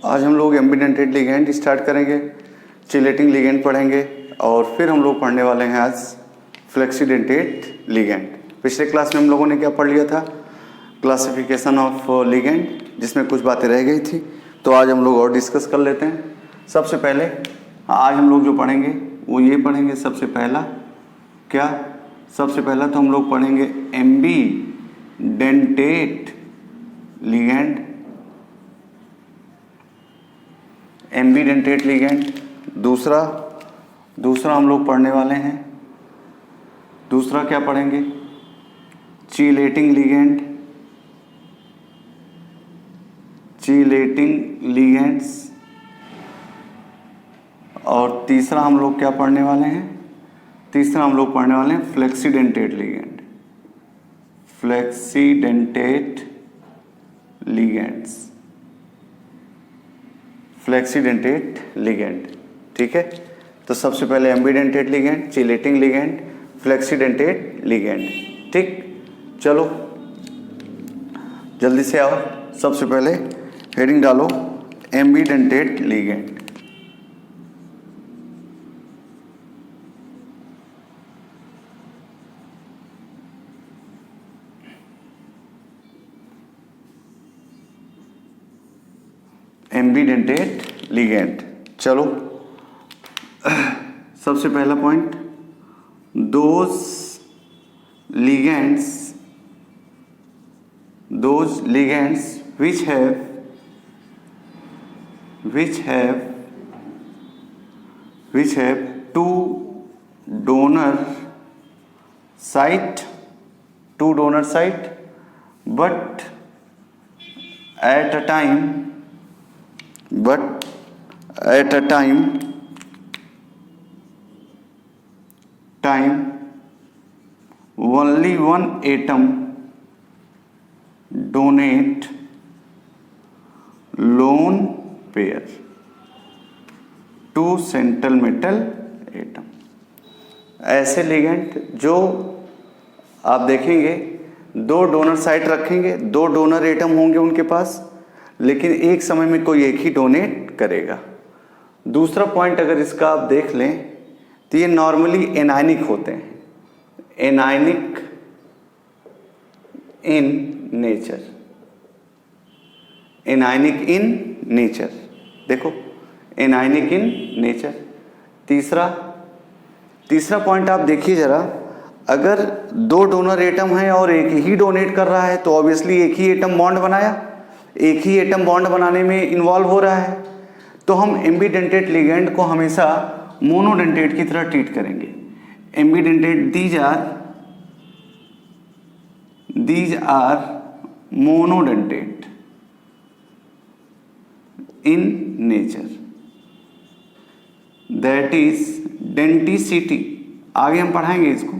आज हम लोग एम्बीडेंटेड लिगेंड स्टार्ट करेंगे, चिलेटिंग लिगेंड पढ़ेंगे और फिर हम लोग पढ़ने वाले हैं आज फ्लेक्सीडेंटेट लिगेंड। पिछले क्लास में हम लोगों ने क्या पढ़ लिया था, क्लासिफिकेशन ऑफ लिगेंड, जिसमें कुछ बातें रह गई थी, तो आज हम लोग और डिस्कस कर लेते हैं। सबसे पहले आज हम लोग जो पढ़ेंगे वो ये पढ़ेंगे, सबसे पहला तो हम लोग पढ़ेंगे एम्बीडेंटेट लिगेंड। एम्बीडेंटेट लिगेंड दूसरा हम लोग पढ़ने वाले हैं। दूसरा क्या पढ़ेंगे, चिलेटिंग लिगेंड्स। और तीसरा हम लोग क्या पढ़ने वाले हैं, फ्लेक्सीडेंटेट लिगेंड। ठीक है, तो सबसे पहले ambidentate ligand, chelating ligand, flexidentate ligand. ठीक, चलो जल्दी से आओ। सबसे पहले हेडिंग डालो एम्बीडेंटेट लिगेंड। एम्बीडेंटेट लिगेंड, चलो सबसे पहला point, those ligands which have two donor site but at a time only one atom donate lone pair to central metal atom। ऐसे लिगेंड जो आप देखेंगे दो डोनर साइट रखेंगे, दो डोनर एटम होंगे उनके पास, लेकिन एक समय में कोई एक ही डोनेट करेगा। दूसरा पॉइंट अगर इसका आप देख लें तो ये नॉर्मली एनायनिक होते हैं, एनायनिक इन नेचर। देखो, एनायनिक इन नेचर। तीसरा पॉइंट आप देखिए जरा, अगर दो डोनर एटम है और एक ही डोनेट कर रहा है तो ऑब्वियसली एक ही एटम बॉन्ड बनाने में इन्वॉल्व हो रहा है, तो हम एम्बीडेंटेट लिगेंड को हमेशा मोनोडेंटेट की तरह ट्रीट करेंगे। Ambidentate these are monodentate in nature, that is denticity, आगे हम पढ़ाएंगे इसको,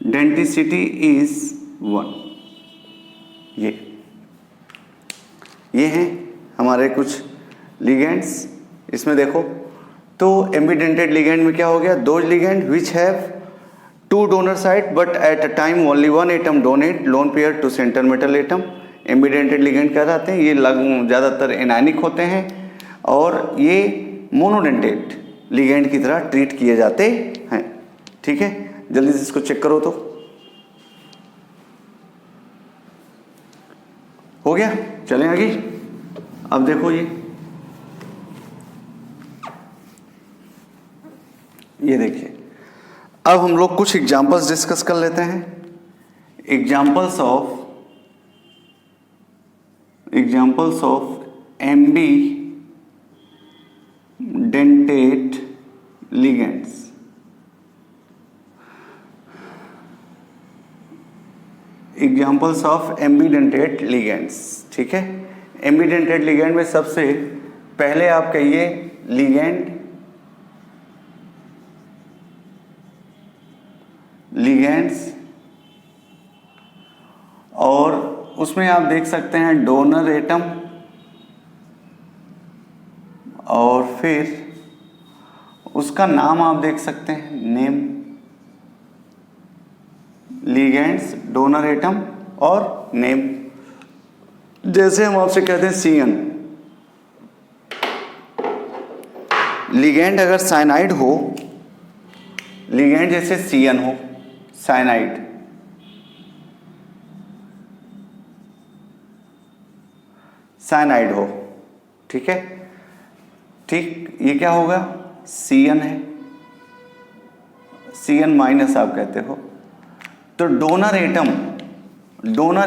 denticity is 1। ये हैं हमारे कुछ लिगेंड्स। इसमें देखो तो एम्बीडेंटेट लिगेंड में क्या हो गया, दो ligand which have two donor site but at a time only one atom donate lone pair to centre metal atom. Ambidentate ligand कहलाते हैं, ये ज़्यादातर एनायनिक होते हैं और ये मोनोडेंटेट लिगेंड की तरह ट्रीट किए जाते हैं। ठीक है, जल्दी से इसको चेक करो तो हो गया। चलें आगे। अब देखो ये देखिए, अब हम लोग कुछ एग्जाम्पल्स डिस्कस कर लेते हैं। Examples of ambidentate ligands. Examples of ambidentate ligands. ठीक है, एम्बीडेंटेट लिगेंड में सबसे पहले आप कहिए लिगेंड्स, और उसमें आप देख सकते हैं डोनर एटम, और फिर उसका नाम आप देख सकते हैं, नेम, लिगेंड्स, डोनर एटम और नेम। जैसे हम आपसे कहते हैं लिगेंड अगर साइनाइड हो, लिगेंड जैसे CN हो, साइनाइड, साइनाइड हो, ठीक है, ठीक, ये क्या होगा, CN है, CN माइनस आप कहते हो, तो डोनर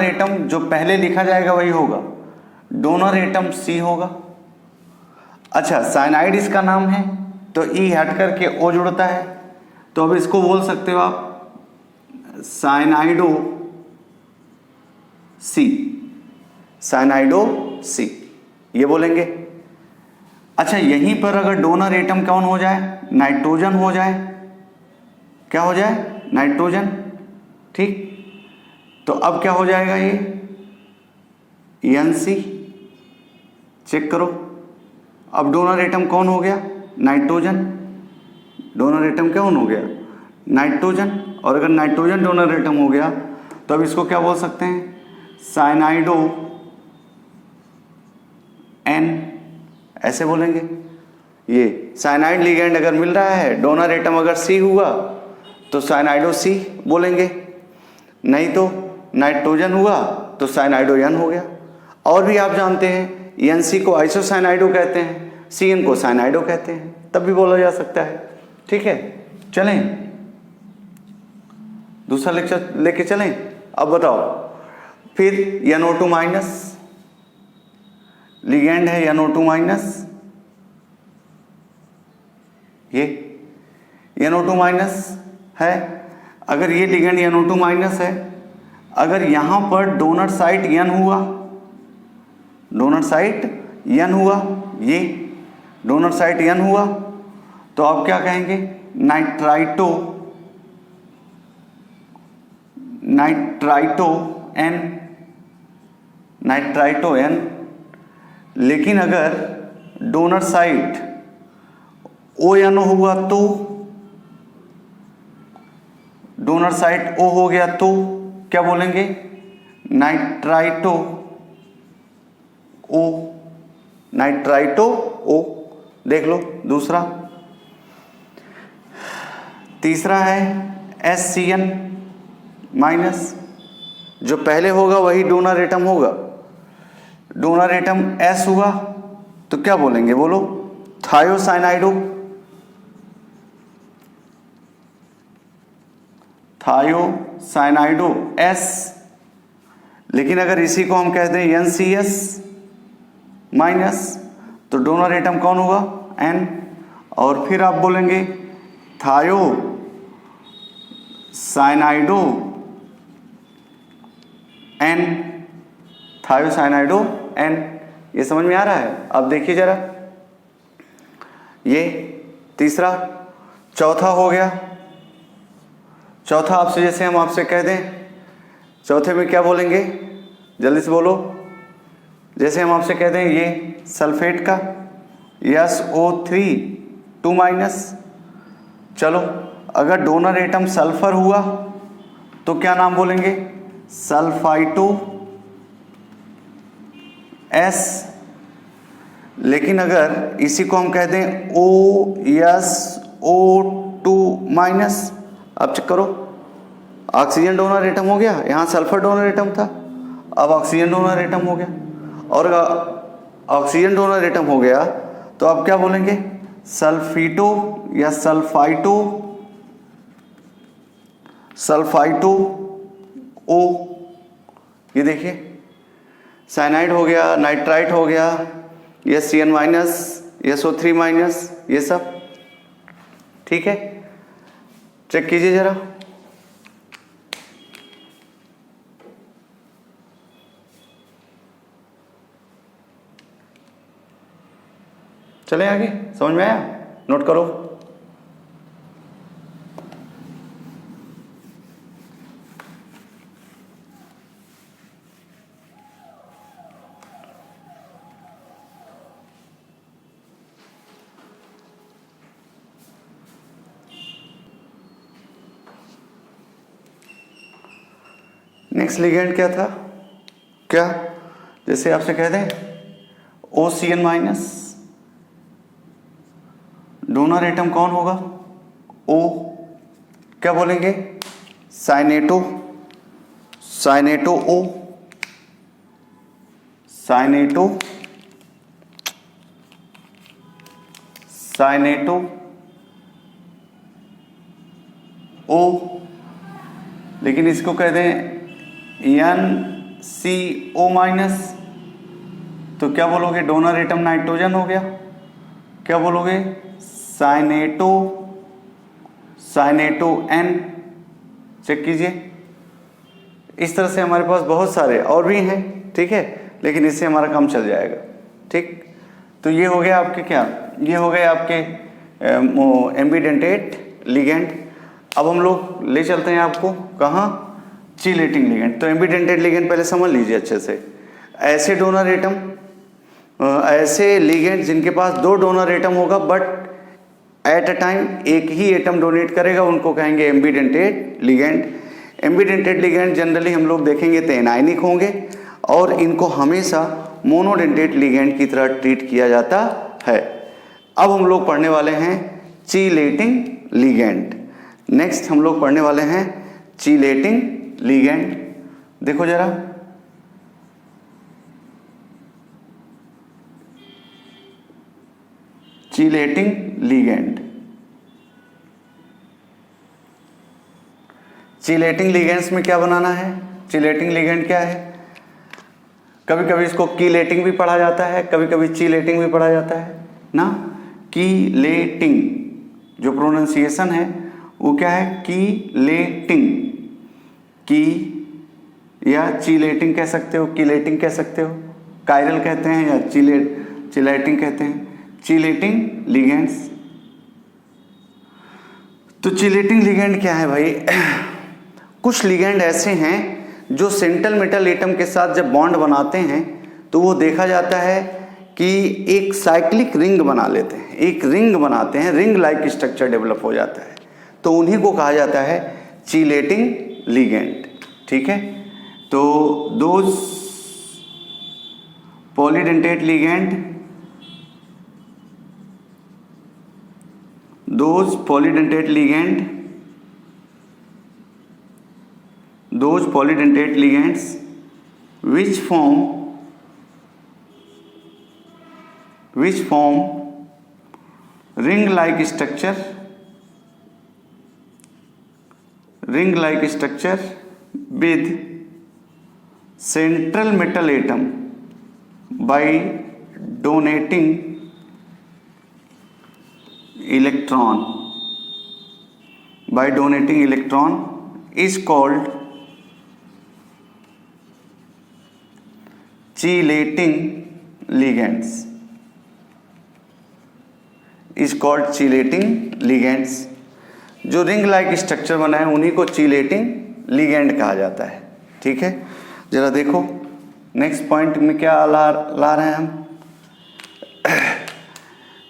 एटम जो पहले लिखा जाएगा वही होगा, डोनर एटम C होगा। अच्छा, साइनाइड इसका नाम है तो E हट करके O जुड़ता है, तो अब इसको बोल सकते हो आप साइनाइडो C, साइनाइडो C, ये बोलेंगे। अच्छा, यहीं पर अगर डोनर एटम कौन हो जाए, नाइट्रोजन हो जाए, क्या हो जाए, नाइट्रोजन, ठीक, तो अब क्या हो जाएगा ये NC, चेक करो, अब डोनर एटम कौन हो गया, नाइट्रोजन, डोनर एटम कौन हो गया, नाइट्रोजन, और अगर नाइट्रोजन डोनर एटम हो गया तो अब इसको क्या बोल सकते हैं, साइनाइडो N, ऐसे बोलेंगे। ये साइनाइड लिगेंड अगर मिल रहा है, डोनर एटम अगर C हुआ तो साइनाइडो C बोलेंगे, नहीं तो नाइट्रोजन हुआ तो साइनाइडो N हो गया। और भी आप जानते हैं NC को आइसोसाइनाइडो कहते हैं, CN को साइनाइडो कहते हैं, तब भी बोला जा सकता है, ठीक है। चलें दूसरा लेक्चर लेके चलें। अब बताओ, फिर NO2 माइनस, लिगेंड है NO2 माइनस, ये NO2 माइनस है, अगर ये लिगेंड NO2 माइनस है, अगर यहां पर डोनर साइट N हुआ, डोनर साइट N हुआ, ये डोनर साइट N हुआ, तो आप क्या कहेंगे, nitrito, nitrito N, nitrito N। लेकिन अगर डोनर साइट ONO हुआ तो, डोनर साइट O हो गया तो क्या बोलेंगे, नाइट्राइटो O, नाइट्राइटो O। देख लो दूसरा, तीसरा है SCN माइनस, जो पहले होगा वही डोनर एटम होगा, डोनर एटम S हुआ तो क्या बोलेंगे, बोलो, थायोसाइनाइडो, थायोसाइनाइडो S। लेकिन अगर इसी को हम कहते हैं NCS माइनस, तो डोनर एटम कौन होगा, N, और फिर आप बोलेंगे थायो साइनाइडो N, थायोसाइनाइडो N। ये समझ में आ रहा है? अब देखिए जरा, ये तीसरा, चौथा हो गया। चौथा आपसे, जैसे हम आपसे कह दें, चौथे में क्या बोलेंगे, जल्दी से बोलो, जैसे हम आपसे कह दें ये सल्फेट का SO3 2 माइनस, चलो अगर डोनर एटम सल्फर हुआ तो क्या नाम बोलेंगे, सल्फाइटो S। लेकिन अगर इसी को हम कह दें OSO2 माइनस, अब चेक करो, ऑक्सीजन डोनर एटम हो गया, यहाँ सल्फर डोनर एटम था, अब ऑक्सीजन डोनर एटम हो गया, और ऑक्सीजन डोनर एटम हो गया तो अब क्या बोलेंगे, सल्फीटो या सल्फाइटो, सल्फाइटो O। ये देखिए, साइनाइड हो गया, नाइट्राइट हो गया, SCN माइनस, SO3 माइनस, ये सब ठीक है। चेक कीजिए जरा, चलें आगे, समझ में आया, नोट करो। नेक्स्ट लिगेंड क्या था, क्या, जैसे आपसे कह दें OCN माइनस, डोनर एटम कौन होगा? O। क्या बोलेंगे? साइनेटो O, साइनेटो O, लेकिन इसको कह दें NCO-, तो क्या बोलोगे? डोनर एटम नाइट्रोजन हो गया। क्या बोलोगे? साइनेटो N। चेक कीजिए। इस तरह से हमारे पास बहुत सारे और भी हैं, ठीक है, लेकिन इससे हमारा काम चल जाएगा। ठीक, तो ये हो गया आपके क्या, ये हो गए आपके एम्बीडेंटेट लिगेंड। अब हम लोग ले चलते हैं आपको कहाँ? चीलेटिंग लिगेंड। तो एम्बीडेंटेट लिगेंड पहले समझ लीजिए अच्छे से। ऐसे डोनर एटम, ऐसे लिगेंड जिनके पास 2 डोनर एटम होगा बट एट अ टाइम एक ही एटम डोनेट करेगा, उनको कहेंगे ambidentate ligand. Ambidentate ligand generally हम लोग देखेंगे तो एनायनिक होंगे और इनको हमेशा मोनोडेंटेट लिगेंड की तरह ट्रीट किया जाता है। अब हम लोग पढ़ने वाले हैं चीलेटिंग लिगेंड। नेक्स्ट हम लोग पढ़ने वाले हैं चीलेटिंग लिगेंड। देखो जरा, चीलेटिंग लिगेंड। चीलेटिंग लिगेंड्स में क्या बनाना है? चीलेटिंग लिगेंड क्या है? कभी कभी इसको कीलेटिंग भी पढ़ा जाता है, कभी कभी चीलेटिंग भी पढ़ा जाता है ना। कीलेटिंग जो प्रोनाउंसिएशन है वो क्या है? कीलेटिंग। की या चीलेटिंग कह सकते हो, कीलेटिंग कह सकते हो, कायरल कहते हैं या चीलेटिंग कहते हैं। चीलेटिंग लिगेंड्स। तो चीलेटिंग लिगेंड क्या है भाई? कुछ लिगेंड ऐसे हैं जो सेंट्रल मेटल एटम के साथ जब बॉन्ड बनाते हैं तो वो देखा जाता है कि एक साइक्लिक रिंग बना लेते हैं, एक रिंग बनाते हैं, रिंग लाइक स्ट्रक्चर डेवलप हो जाता है, तो उन्हीं को कहा जाता है चीलेटिंग लिगेंड। ठीक है, तो those polydentate ligand, those polydentate ligands which form ring like structure with central metal atom by donating electron is called chelating ligands, जो रिंग लाइक स्ट्रक्चर बनाए उन्हीं को चीलेटिंग लिगेंड कहा जाता है। ठीक है, जरा देखो नेक्स्ट पॉइंट में क्या ला रहे हैं हम।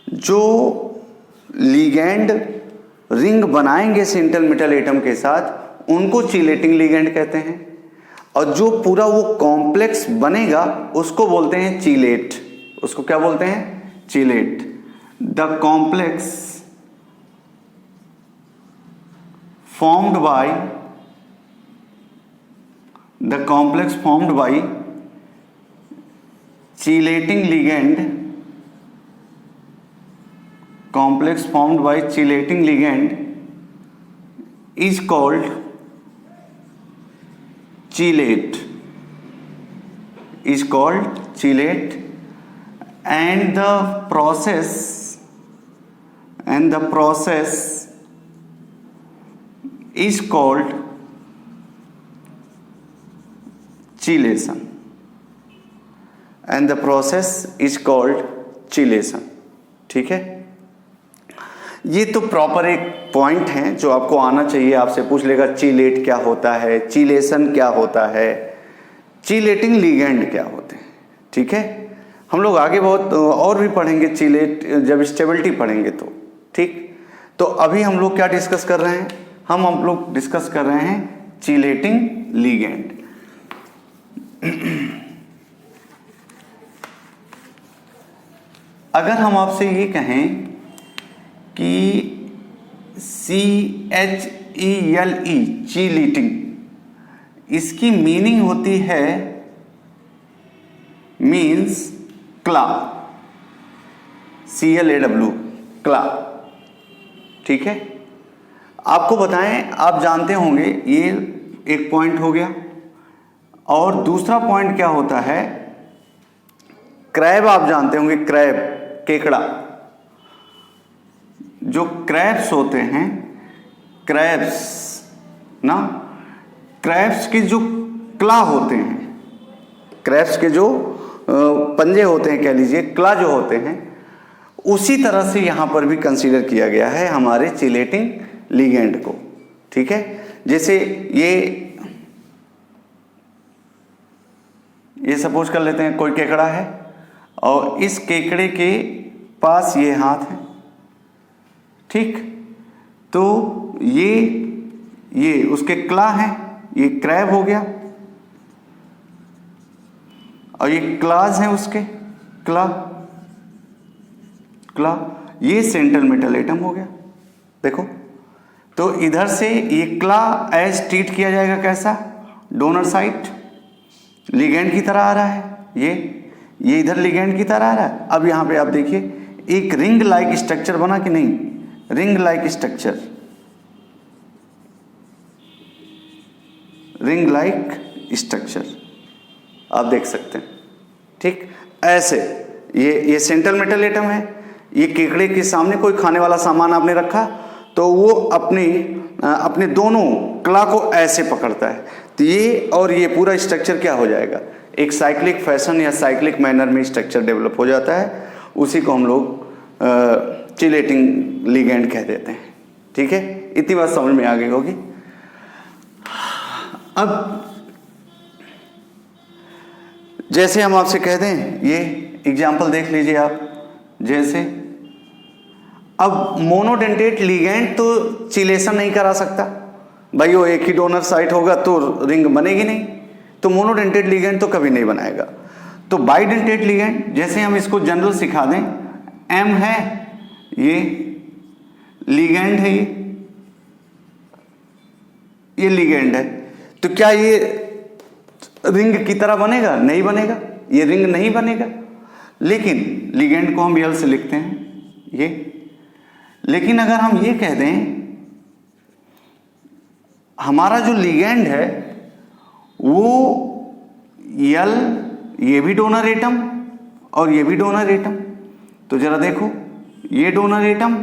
जो लिगेंड रिंग बनाएंगे सेंट्रल मेटल एटम के साथ उनको चीलेटिंग लिगेंड कहते हैं, और जो पूरा वो कॉम्प्लेक्स बनेगा उसको बोलते हैं चीलेट। उसको क्या बोलते हैं? चीलेट। The complex formed by chelating ligand is called chelate, and the process is called chelation। ठीक है, ये तो प्रॉपर एक पॉइंट है जो आपको आना चाहिए। आपसे पूछ लेगा चीलेट क्या होता है, चीलेशन क्या होता है, चीलेटिंग लिगेंड क्या होते हैं। ठीक है, हम लोग आगे बहुत और भी पढ़ेंगे चीलेट, जब स्टेबिलिटी पढ़ेंगे तो। ठीक, तो अभी हम लोग क्या डिस्कस कर रहे हैं? हम लोग डिस्कस कर रहे हैं चीलेटिंग लिगेंड। अगर हम आपसे ये कहें कि CHELE चीलीटिंग, इसकी मीनिंग होती है मीन्स क्ला, CLAW क्ला। ठीक है, आपको बताएं, आप जानते होंगे ये एक पॉइंट हो गया। और दूसरा पॉइंट क्या होता है, क्रैब, आप जानते होंगे क्रैब, केकड़ा। जो क्रैब्स होते हैं, क्रैब्स ना, क्रैब्स के जो क्ला होते हैं, क्रैब्स के जो पंजे होते हैं, कह लीजिए क्ला जो होते हैं, उसी तरह से यहां पर भी कंसीडर किया गया है हमारे चिलेटिंग लिगेंड को। ठीक है, जैसे ये सपोज कर लेते हैं कोई केकड़ा है और इस केकड़े के पास ये हाथ है। ठीक, तो ये उसके क्ला है, ये क्रैब हो गया, और ये क्लाज है उसके, क्ला, ये सेंट्रल मेटल एटम हो गया। देखो, तो इधर से ये क्ला एज ट्रीट किया जाएगा कैसा, डोनर साइट, लिगेंड की तरह आ रहा है, ये इधर लिगेंड की तरह आ रहा है। अब यहां पे आप देखिए एक रिंग लाइक स्ट्रक्चर बना कि नहीं, ring like structure, ring like structure आप देख सकते हैं। ठीक, ऐसे ये सेंट्रल मेटल एटम है, ये केकड़े के सामने कोई खाने वाला सामान आपने रखा तो वो अपने दोनों क्ला को ऐसे पकड़ता है, तो ये और ये पूरा स्ट्रक्चर क्या हो जाएगा, एक साइक्लिक फैशन या साइक्लिक मैनर में स्ट्रक्चर डेवलप हो जाता है। उसी को हम लोग चिलेटिंग लिगेंड कह देते हैं। ठीक है, इतनी बात समझ में आ गई होगी। अब जैसे हम आपसे कह दें, ये एग्जाम्पल देख लीजिए आप, जैसे अब मोनोडेंटेट लिगेंड तो चिलेशन नहीं करा सकता भाई, वो एक ही डोनर साइट होगा तो रिंग बनेगी नहीं, तो मोनोडेंटेट लिगेंड तो कभी नहीं बनाएगा। तो बाइडेंटेट लिगेंड, जैसे हम इसको जनरल सिखा दें, M है, ये लिगेंड है, ये लिगेंड है, तो क्या ये रिंग की तरह बनेगा, नहीं बनेगा, ये रिंग नहीं बनेगा। लेकिन लिगेंड को हम यल से लिखते हैं ये, लेकिन अगर हम ये कह दें हमारा जो लिगेंड है वो यल, ये भी डोनर एटम और ये भी डोनर एटम, तो जरा देखो ये डोनर एटम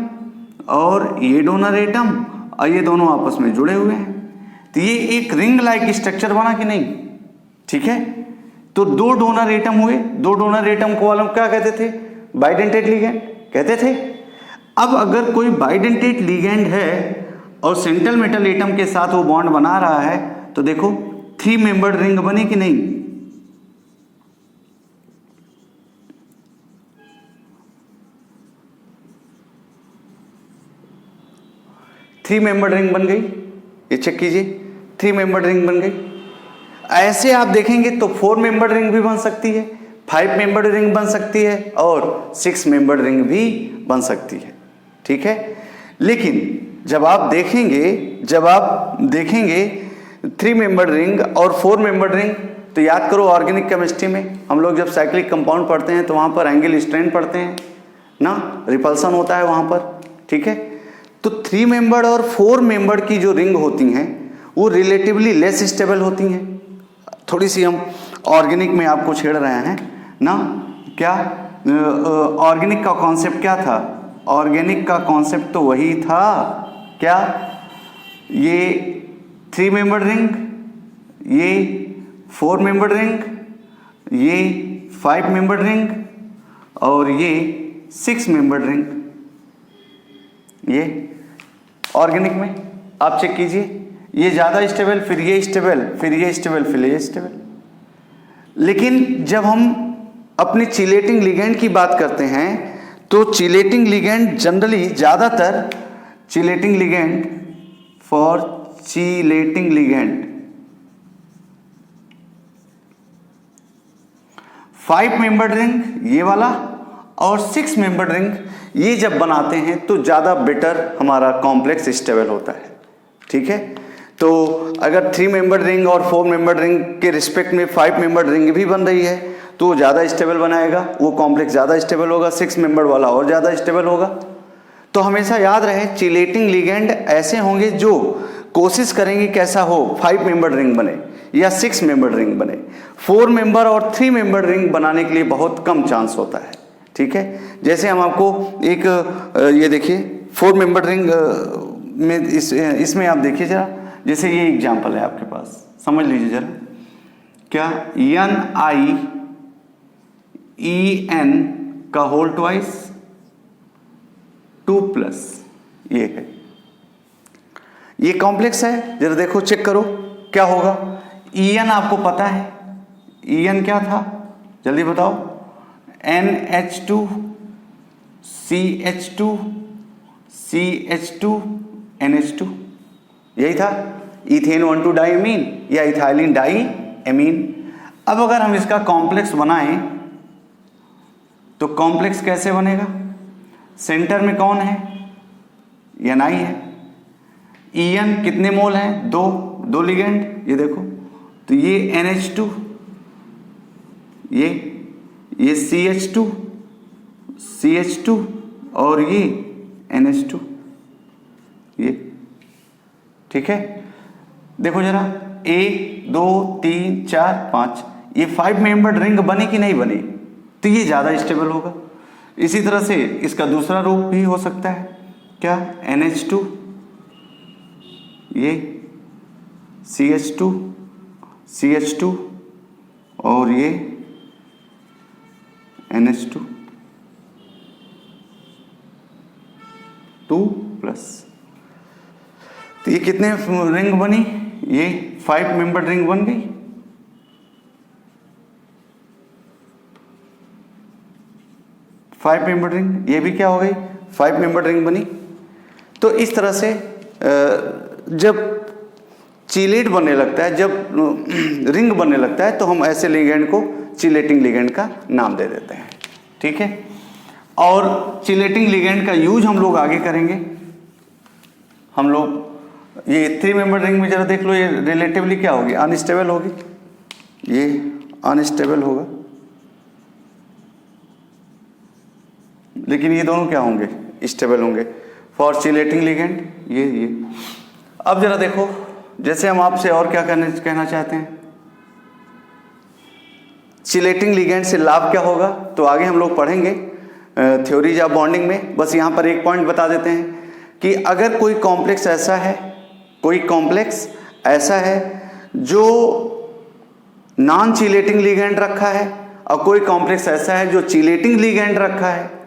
और ये डोनर एटम और ये दोनों आपस में जुड़े हुए हैं, तो ये एक रिंग लाइक स्ट्रक्चर बना कि नहीं। ठीक है, तो दो डोनर एटम हुए, दो डोनर एटम को हम क्या कहते थे, बाइडेंटेट लिगेंड कहते थे। अब अगर कोई बाइडेंटेट लिगेंड है और सेंट्रल मेटल एटम के साथ वो बॉन्ड बना रहा है, तो देखो 3 मेंबर्ड रिंग बनी कि नहीं, थ्री मेंबर्ड रिंग बन गई, ये चेक कीजिए, 3 मेंबर्ड रिंग बन गई। ऐसे आप देखेंगे तो 4 मेंबर्ड रिंग भी बन सकती है, 5 मेंबर्ड रिंग बन सकती है और 6 मेंबर्ड रिंग भी बन सकती है। ठीक है, लेकिन जब आप देखेंगे 3 मेंबर्ड रिंग और 4 मेंबर्ड रिंग, तो याद करो ऑर्गेनिक केमिस्ट्री में हम लोग जब साइक्लिक कंपाउंड पढ़ते हैं तो वहाँ पर एंगल स्ट्रेन पढ़ते हैं ना, रिपल्सन होता है वहाँ पर। ठीक है, तो 3 मेंबर्ड और 4 मेंबर्ड की जो रिंग होती हैं वो रिलेटिवली लेस स्टेबल होती हैं। थोड़ी सी हम ऑर्गेनिक में आपको छेड़ रहे हैं ना, क्या ऑर्गेनिक का कॉन्सेप्ट क्या था, ऑर्गेनिक का कॉन्सेप्ट तो वही था क्या, ये 3 मेंबर्ड रिंग, ये 4 मेंबर्ड रिंग, ये 5 मेंबर्ड रिंग और ये 6 मेंबर्ड रिंग। ये ऑर्गेनिक में आप चेक कीजिए, ये ज़्यादा स्टेबल, फिर ये स्टेबल, फिर ये स्टेबल, फिर ये स्टेबल। लेकिन जब हम अपनी चिलेटिंग लिगेंड की बात करते हैं तो चिलेटिंग लिगेंड जनरली ज़्यादातर chelating ligand for chelating ligand 5 membered ring ये वाला और 6 मेंबर रिंग, ये जब बनाते हैं तो ज़्यादा बेटर हमारा कॉम्प्लेक्स स्टेबल होता है। ठीक है, तो अगर 3 मेंबर रिंग और 4 मेंबर रिंग के रिस्पेक्ट में 5 मेंबर रिंग भी बन रही है तो ज़्यादा स्टेबल बनाएगा, वो कॉम्प्लेक्स ज़्यादा स्टेबल होगा, 6 मेंबर वाला और ज़्यादा स्टेबल होगा। तो हमेशा याद रहे चिलेटिंग लिगेंड ऐसे होंगे जो कोशिश करेंगे कैसा हो 5 मेंबर रिंग बने या 6 मेंबर रिंग बने। 4 मेंबर और 3 मेंबर रिंग बनाने के लिए बहुत कम चांस होता है। ठीक है, जैसे हम आपको एक ये देखिए 4 मेंबर रिंग में इसमें आप देखिए जरा, जैसे ये एग्जांपल है आपके पास, समझ लीजिए जरा, क्या NiEn का होल ट्वाइस 2 प्लस ये है, ये कॉम्प्लेक्स है। जरा देखो, चेक करो क्या होगा। En आपको पता है, En क्या था जल्दी बताओ, NH2 CH2 CH2 NH2, यही था, इथेन 1,2 डाइमीन या इथाइलिन डाइएमीन। अब अगर हम इसका कॉम्प्लेक्स बनाएं तो कॉम्प्लेक्स कैसे बनेगा, सेंटर में कौन है, Ni है। En कितने मोल हैं, 2 लिगेंड, ये देखो, तो ये NH2, ये CH2 और ये NH2, ये। ठीक है, देखो जरा 1 2 3 4 5, ये 5 मेंबर्ड रिंग बनी कि नहीं बनी, तो ये ज़्यादा स्टेबल होगा। इसी तरह से इसका दूसरा रूप भी हो सकता है, क्या, NH2, ये CH2 और ये NH2 2 प्लस। तो ये कितने रिंग बनी, ये 5 मेंबर रिंग बन गई। फाइव मेंबर रिंग, ये भी क्या हो गई, 5 मेंबर रिंग बनी। तो इस तरह से जब चिलेट बनने लगता है, जब रिंग बनने लगता है, तो हम ऐसे लिगेंड को चिलेटिंग लिगेंड का नाम दे देते हैं। ठीक है, और चिलेटिंग लिगेंड का यूज हम लोग आगे करेंगे। हम लोग ये 3 मेंबर रिंग में जरा देख लो, ये रिलेटिवली क्या होगी, अनस्टेबल होगी, ये अनस्टेबल होगा, लेकिन ये दोनों क्या होंगे, स्टेबल होंगे फॉर चिलेटिंग लिगेंड, ये। अब जरा देखो, जैसे हम आपसे और क्या कहना चाहते हैं, चिलेटिंग लिगेंड से लाभ क्या होगा, तो आगे हम लोग पढ़ेंगे थ्योरीज ऑफ बॉन्डिंग में। बस यहाँ पर एक पॉइंट बता देते हैं कि अगर कोई कॉम्प्लेक्स ऐसा है जो नॉन चिलेटिंग लिगेंड रखा है और कोई कॉम्प्लेक्स ऐसा है जो चिलेटिंग लिगेंड रखा है,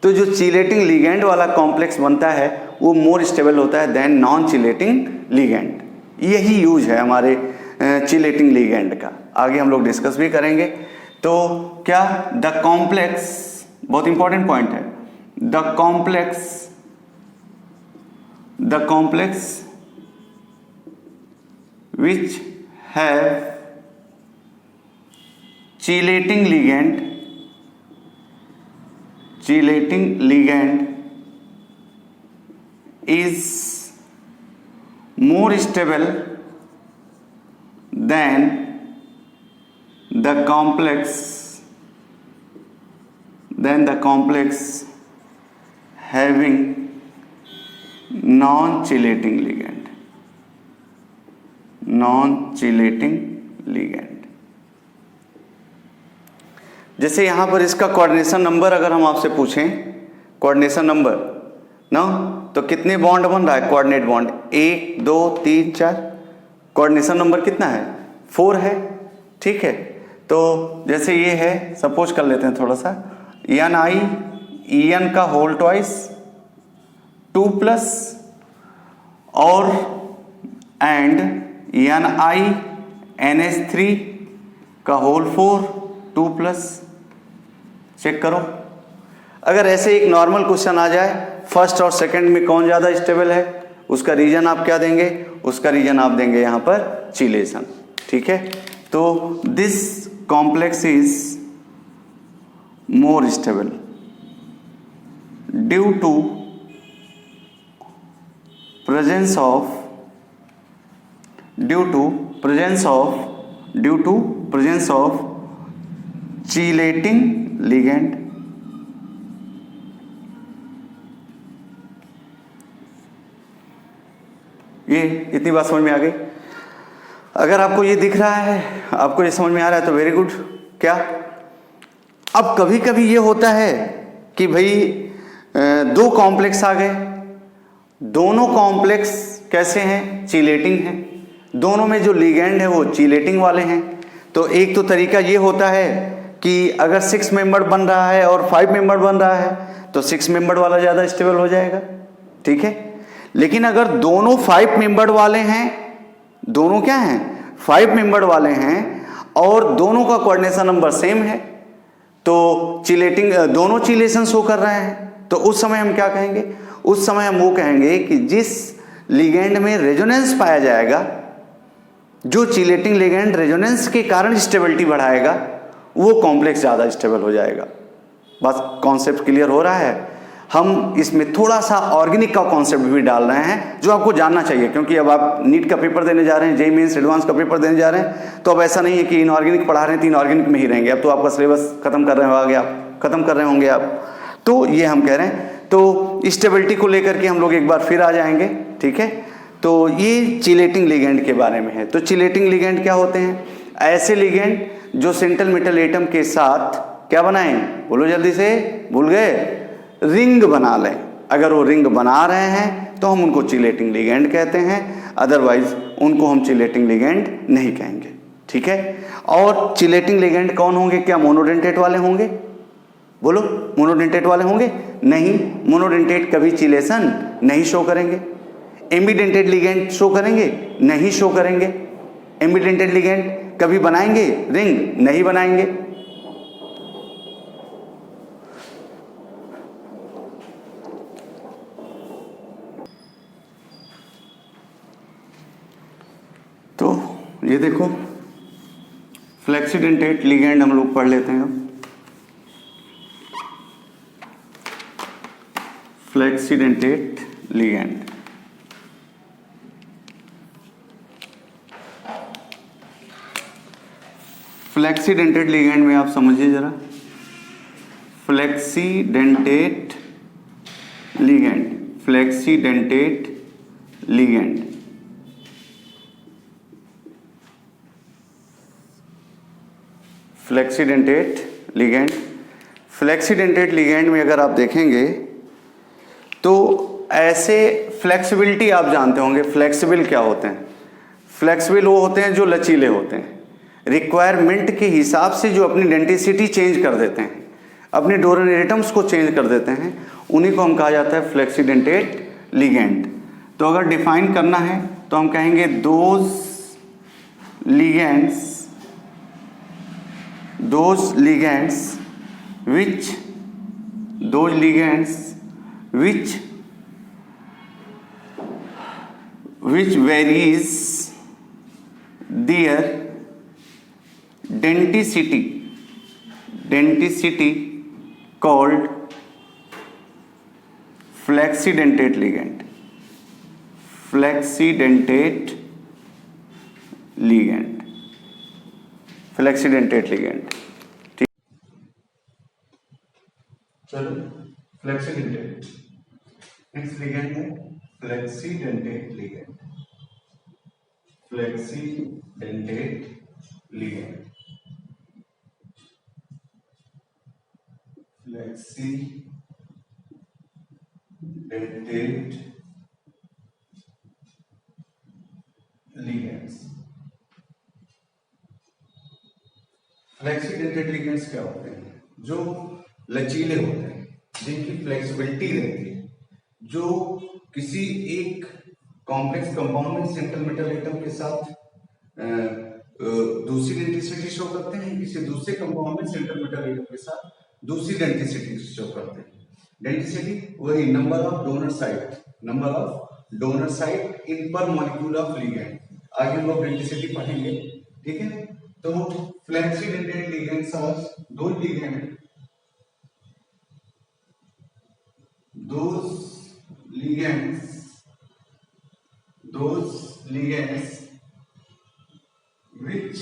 तो जो चिलेटिंग लिगेंड वाला कॉम्प्लेक्स बनता है वो मोर स्टेबल होता है देन नॉन चिलेटिंग लिगेंड। यही यूज है हमारे चिलेटिंग लिगेंड का, आगे हम लोग डिस्कस भी करेंगे। तो क्या, द कॉम्प्लेक्स, बहुत इंपॉर्टेंट पॉइंट है, the complex which have chelating ligand is more stable than the complex having non-chelating ligand। जैसे यहाँ पर इसका कोऑर्डिनेशन नंबर अगर हम आपसे पूछें, कोऑर्डिनेशन नंबर ना, तो कितने बॉन्ड बन रहा है, कोऑर्डिनेट बॉन्ड 1 2 3 4, कोऑर्डिनेशन नंबर कितना है, 4 है। ठीक है, तो जैसे ये है, सपोज कर लेते हैं थोड़ा सा, En का होल ट्वाइस 2 प्लस और एंड NiNH3 का होल 4 2 प्लस। चेक करो, अगर ऐसे एक नॉर्मल क्वेश्चन आ जाए फर्स्ट और सेकंड में कौन ज़्यादा स्टेबल है, उसका रीजन आप क्या देंगे, उसका रीजन आप देंगे यहाँ पर चिलेशन। ठीक है, तो this complex is more stable, due to presence of chelating ligand. ये इतनी बात समझ में आ गई। अगर आपको ये दिख रहा है, आपको ये समझ में आ रहा है तो वेरी गुड। क्या अब कभी कभी ये होता है कि भाई दो कॉम्प्लेक्स आ गए, दोनों कॉम्प्लेक्स कैसे हैं? चीलेटिंग हैं। दोनों में जो लिगैंड है वो चीलेटिंग वाले हैं। तो एक तो तरीका ये होता है कि अगर 6 मेंबर बन रहा है और 5 मेंबर बन रहा है तो 6 मेंबर वाला ज़्यादा स्टेबल हो जाएगा, ठीक है। लेकिन अगर दोनों 5 मेंबर वाले हैं, दोनों क्या हैं? 5 मेंबर वाले हैं और दोनों का कोऑर्डिनेशन नंबर सेम है, तो चिलेटिंग दोनों चिलेशन शो कर रहे हैं, तो उस समय हम क्या कहेंगे? उस समय हम वो कहेंगे कि जिस लिगेंड में रेजोनेंस पाया जाएगा, जो चिलेटिंग लिगेंड रेजोनेंस के कारण स्टेबिलिटी बढ़ाएगा, वो कॉम्प्लेक्स ज़्यादा स्टेबल हो जाएगा। बस कॉन्सेप्ट क्लियर हो रहा है। हम इसमें थोड़ा सा ऑर्गेनिक का कॉन्सेप्ट भी डाल रहे हैं जो आपको जानना चाहिए, क्योंकि अब आप नीट का पेपर देने जा रहे हैं, जेईई मेंस एडवांस का पेपर देने जा रहे हैं, तो अब ऐसा नहीं है कि इनऑर्गेनिक पढ़ा रहे हैं तो इनऑर्गेनिक में ही रहेंगे। अब तो आपका सिलेबस खत्म कर रहे होंगे आप। तो ये हम कह रहे हैं, तो स्टेबिलिटी को लेकर के हम लोग एक बार फिर आ जाएंगे, ठीक है। तो ये चिलेटिंग लिगेंड के बारे में है। तो चिलेटिंग लिगेंड क्या होते हैं? ऐसे लिगेंड जो सेंट्रल मेटल एटम के साथ क्या बनाएं? बोलो जल्दी से, भूल गए? रिंग बना लें। अगर वो रिंग बना रहे हैं तो हम उनको चिलेटिंग लिगेंड कहते हैं, अदरवाइज उनको हम चिलेटिंग लिगेंड नहीं कहेंगे, ठीक है। और चिलेटिंग लिगेंड कौन होंगे? क्या मोनोडेंटेट वाले होंगे? बोलो, मोनोडेंटेट वाले होंगे? नहीं, मोनोडेंटेट कभी चिलेशन नहीं शो करेंगे। एम्बीडेंटेट लिगेंड शो करेंगे? नहीं शो करेंगे। एम्बीडेंटेट लिगेंड कभी बनाएंगे रिंग? नहीं बनाएंगे। तो ये देखो, फ्लेक्सीडेंटेट लिगेंड हम लोग पढ़ लेते हैं। अब फ्लेक्सीडेंटेट लिगेंड, फ्लेक्सीडेंटेट लिगेंड में आप समझिए जरा। फ्लेक्सीडेंटेट ligand, flexidentate ligand, flexidentate ligand. Flexidentate ligand में अगर आप देखेंगे तो ऐसे फ्लेक्सिबिलिटी आप जानते होंगे। फ्लेक्सिबल क्या होते हैं? फ्लेक्सिबल वो होते हैं जो लचीले होते हैं, रिक्वायरमेंट के हिसाब से जो अपनी डेंसिटी चेंज कर देते हैं, अपने डोनर एटम्स को चेंज कर देते हैं, उन्हीं को हम कहा जाता है फ्लेक्सीडेंटेट लिगेंड। तो अगर डिफाइन करना है तो हम कहेंगे those ligands which varies their denticity called flexidentate ligand, flexidentate ligand, flexidentate ligand. ठीक, चलो फ्लेक्सीडेंटेट नेक्स्ट लिगेंड है flexidentate ligand, flexidentate ligand, flexidentate ligands. Flexidentate ligands क्या होते हैं? जो लचीले होते हैं, जिनकी फ्लेक्सिबिलिटी रहती है, जो किसी एक कॉम्प्लेक्स कंपाउंड में सेंट्रल मेटल एटम के साथ दूसरी डेंसिटी शो करते हैं, किसी दूसरे कंपाउंड में सेंट्रल मेटल एटम के साथ दूसरी डेंसिटी शो करते हैं। डेंसिटी वही नंबर ऑफ डोनर साइट इन पर मॉलिक्यूल ऑफ लिगेंड। आगे हम लोग डेंसिटी पढ़ेंगे, ठीक है। तो flexidentate ligands are those ligands which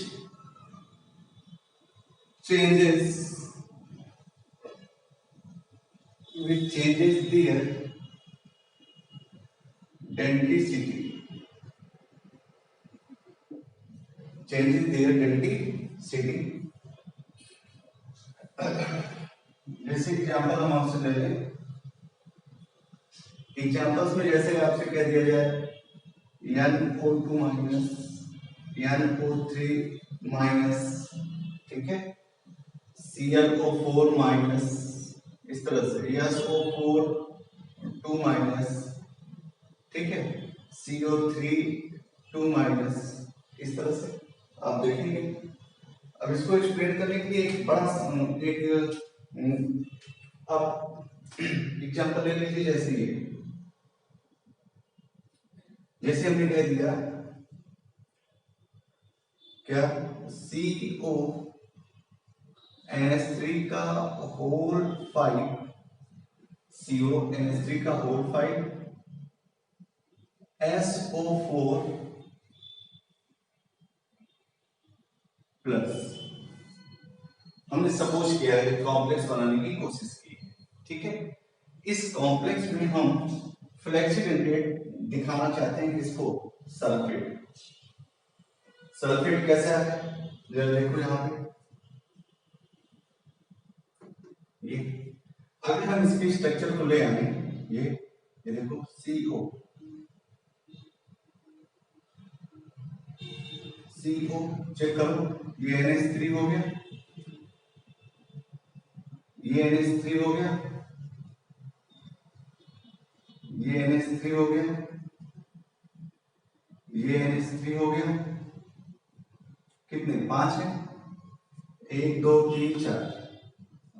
changes their denticity, जैसे एग्जाम्पल हम आपसे ले लें, एग्जाम्पल्स में जैसे आपसे कह दिया जाए NO2 माइनस NO3 माइनस, ठीक है, ClO4 माइनस, इस तरह से SO4 2 माइनस, ठीक है, CO3 2 माइनस, इस तरह से आप देखेंगे। अब इसको एक्सप्लेन करने के लिए एक बड़ा आप एग्जाम्पल ले लीजिए। जैसे हमने कह दिया क्या CONH3 का होल 5 CONH3 का होल 5 SO4 प्लस, हमने सपोज किया है, कॉम्प्लेक्स बनाने की कोशिश की, ठीक है। इस कॉम्प्लेक्स में हम फ्लेक्सिडेंटेड दिखाना चाहते हैं किसको, सल्फेट। सल्फेट कैसा है जरा देखो यहां पे, ये अगर हम इसके स्ट्रक्चर को ले आए, ये देखो CO चेक करो, ये NH3 हो गया, ये NH3 हो गया, ये NH3 हो गया, ये NH3 हो गया, कितने 5 है, 1 2 3 4,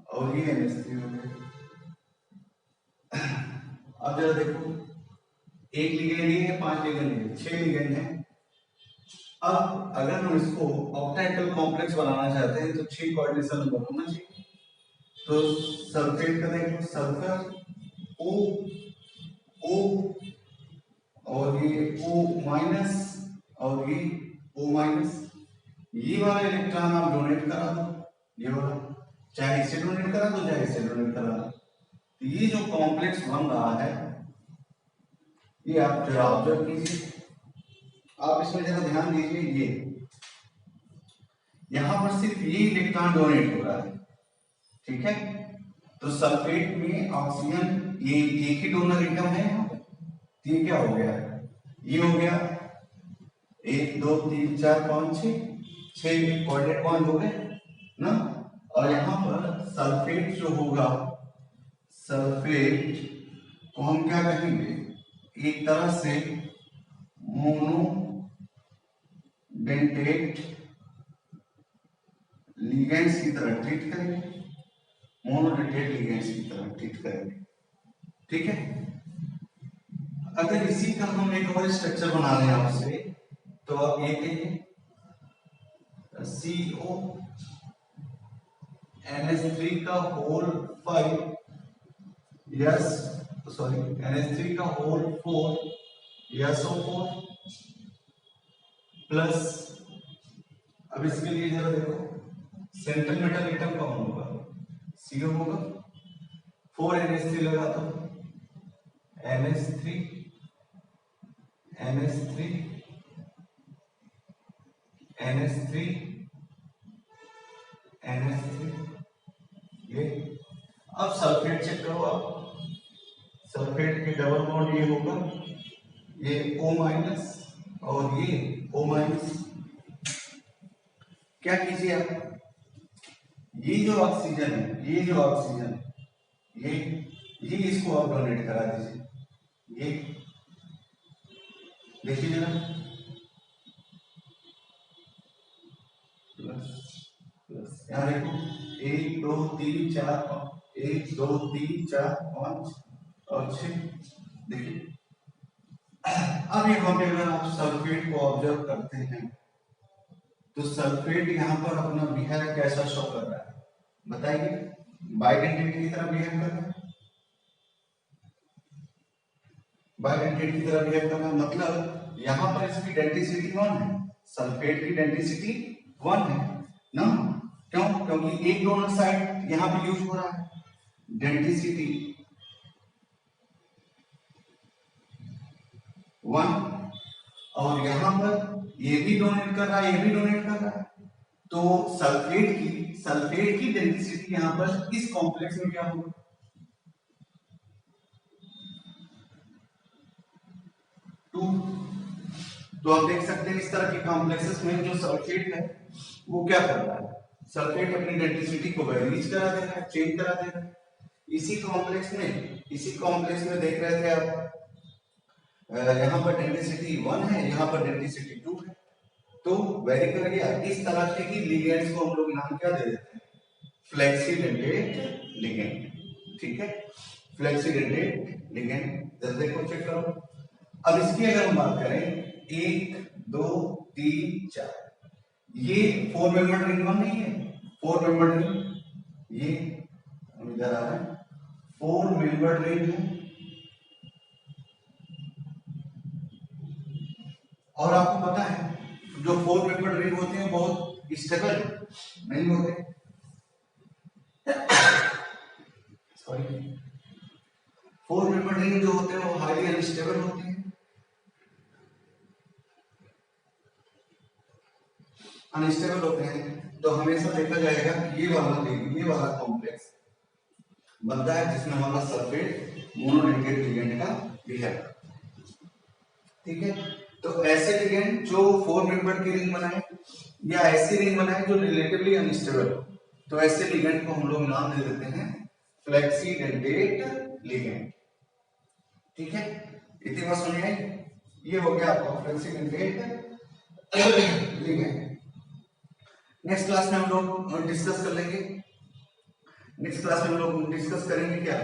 और ये NH3 हो गया। अब जरा देखो, एक लिगेंड ये है, 5 लिगेंड है, 6 लिगेंड है। अब अगर हम इसको ऑक्टेहेड्रल कॉम्प्लेक्स बनाना चाहते हैं तो 6 कोऑर्डिनेशन नंबर होना चाहिए। तो सल्फेट का देखो, सल्फर O और ये O माइनस और ये O माइनस, ये वाला इलेक्ट्रॉन आप डोनेट करा दो, ये वाला चाहे इसे डोनेट करा दो चाहे इसे डोनेट करा दो। तो ये जो कॉम्प्लेक्स बन रहा है ये आप जरा ऑब्जर्व कीजिए, आप इसमें जरा ध्यान दीजिए, ये यहां पर सिर्फ ये इलेक्ट्रॉन डोनेट हो रहा है, ठीक है। तो सल्फेट में ऑक्सीजन ये एक ही डोनर एटम है यहाँ पे, तो ये क्या हो गया, ये हो गया 1 2 3 4 5 6 कोऑर्डिनेट बॉन्ड हो गए ना। और यहाँ पर सल्फेट जो होगा, सल्फेट को हम क्या कहेंगे, एक तरह से मोनो डेंटेट लिगेंड्स की तरह ट्रीट करेंगे, मोनोडेंटेट लिगेंड्स की तरह ट्रीट करेंगे, ठीक है। अगर इसी का हम एक और स्ट्रक्चर बना लें आपसे, तो आप ये कहिए CO NH3 का होल 5 यस सॉरी NH3 का होल 4 SO4 प्लस, अब इसके लिए जरा देखो, सेंट्रल मेटल एटम कौन होगा, CO होगा, 4 NH3 लगा दो, NH3 NH3 NH3 NH3, ये अब सल्फेट चेक करो आप, सल्फेट के डबल बॉन्ड ये होगा, ये O माइनस और ये O माइनस। क्या कीजिए आप, ये जो ऑक्सीजन है, ये इसको आप डोनेट करा दीजिए, ये देखिए जरा, प्लस प्लस यहाँ देखो 1 2 3 4 5 1 2 3 4 5 और 6, देखिए। अब यहाँ पे अगर आप सल्फेट को ऑब्जर्व करते हैं तो सल्फेट यहाँ पर अपना बिहेव कैसा शो कर रहा है बताइए, बाइडेंटिटी की तरह बिहेव कर रहा है, बायडेंटेट की तरह बिहेव कर रहा है, मतलब यहां पर इसकी डेंसिटी 1 है, सल्फेट की डेंसिटी 1 है ना। क्यों? क्योंकि एक डोनर साइड यहां पे यूज हो रहा है, डेंसिटी 1, और यहां पर ये भी डोनेट कर रहा है, ये भी डोनेट कर रहा है, तो सल्फेट की डेंसिटी यहां पर इस कॉम्प्लेक्स में क्या होगा, 2। तो आप देख सकते हैं इस तरह के कॉम्प्लेक्सेस में जो सल्फेट है वो क्या कर रहा है, सल्फेट अपनी डेंसिटी को वेरीज करा दे रहा है, चेंज करा दे रहा है। इसी कॉम्प्लेक्स में देख रहे थे आप, यहाँ पर डेंसिटी 1 है, यहाँ पर डेंसिटी 2 है, तो वेरी कर गया। इस तरह के ही लिगेंड्स को हम लोग नाम क्या दे देते हैं, फ्लेक्सीडेंटेट लिगेंड। ठीक है, फ्लेक्सीडेंटेट लिगेंड। जल्दी देखो, चेक करो। अब इसकी अगर हम बात करें 1 2 3 4, ये 4 मेंबर्ड रिंग 1 नहीं है, 4 मेंबर्ड रिंग, ये इधर आ रहा है, 4 मेंबर्ड रिंग है। और आपको पता है जो 4 मेंबर्ड रिंग होते हैं बहुत स्टेबल नहीं होते, सॉरी, 4 मेंबर्ड रिंग जो होते हैं वो हाईली अनस्टेबल होते हैं। अनस्टेबल होते हैं तो हमेशा देखा जाएगा कि ये वाला कॉम्प्लेक्स बनता है जिसमें हमारा सल्फेट मोनोडेंटेट लिगेंड का बिहेव। ठीक है, तो ऐसे लिगेंड जो 4 मेंबर की रिंग बनाए या ऐसी रिंग बनाए जो रिलेटिवली अनस्टेबल हो, तो ऐसे लिगेंड को हम लोग नाम दे देते हैं फ्लेक्सीडेंटेट लिगेंड। ठीक है, इतनी बात सुनिए, ये हो गया आपका फ्लेक्सीडेंटेट लिगेंड। नेक्स्ट क्लास में हम लोग डिस्कस कर लेंगे, नेक्स्ट क्लास में हम लोग डिस्कस करेंगे क्या,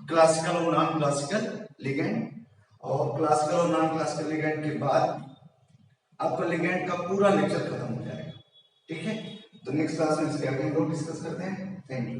क्लासिकल और नॉन क्लासिकल लिगेंड, और क्लासिकल और नॉन क्लासिकल लिगेंड के बाद आपका लिगेंड का पूरा लेक्चर खत्म हो जाएगा। ठीक है, तो नेक्स्ट क्लास में इसके आगे हम लोग डिस्कस करते हैं। Thank you.